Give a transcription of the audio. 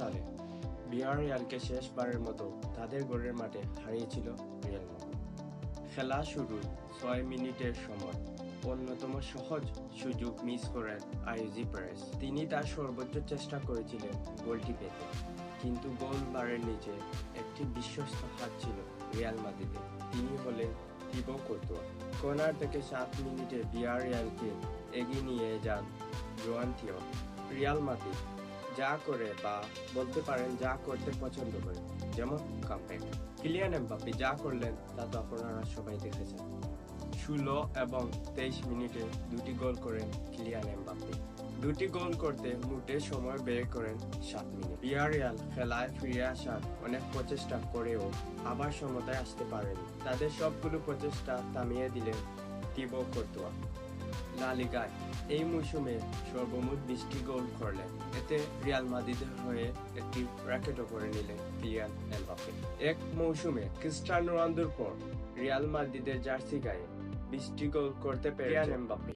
সালে ভিয়ারিয়ালকে শেষবারের মতো তাদের ঘরের মাঠে হারিয়েছিল রিয়াল মাদ্রিদ। খেলা শুরুর 6 মিনিটের সময় অন্যতম সহজ সুযোগ মিস করেন আইজি পেরেস। তিনি তার সর্বোচ্চ চেষ্টা করেছিলেন গোলটি পেতে, কিন্তু গোল বারের নিচে একটি বিশ্বস্ত হাত ছিল রিয়াল মাদ্রিদের। তিনি হলেন থিবো কর্তুয়া। কর্নার থেকে 7 মিনিটে ভিয়ারিয়ালকে এগিয়ে নিয়ে যান জোয়ান থিও। রিয়াল মাদ্রিদ যা করে বা বলতে পারেন যা করতে পছন্দ করে, যেমন কামব্যাক। কিলিয়ান এমবাপ্পে যা করলেন তা তো আপনারা সবাই দেখেছেন। 16 এবং 23 মিনিটে 2টি গোল করেন কিলিয়ান এমবাপ্পে। 2টি গোল করতে মোটে সময় বের করেন 7 মিনিট। ভিয়ারিয়াল খেলায় ফিরে আসার অনেক প্রচেষ্টা করেও আবার সমতায় আসতে পারেনি। তাদের সবগুলো প্রচেষ্টা থামিয়ে দিলেন থিবো কর্তুয়া। লা লিগায় এই মৌসুমে সর্বমোট 20টি গোল করলেন। এতে রিয়াল মাদ্রিদের হয়ে একটি রেকর্ডও করে নিলেন কিলিয়ান এমবাপ্পে। এক মৌসুমে ক্রিস্টিয়ানো রোনালদোর পর রিয়াল মাদ্রিদের জার্সি গায়ে 20টি গোল করতে পেরেছেন এমবাপ্পে।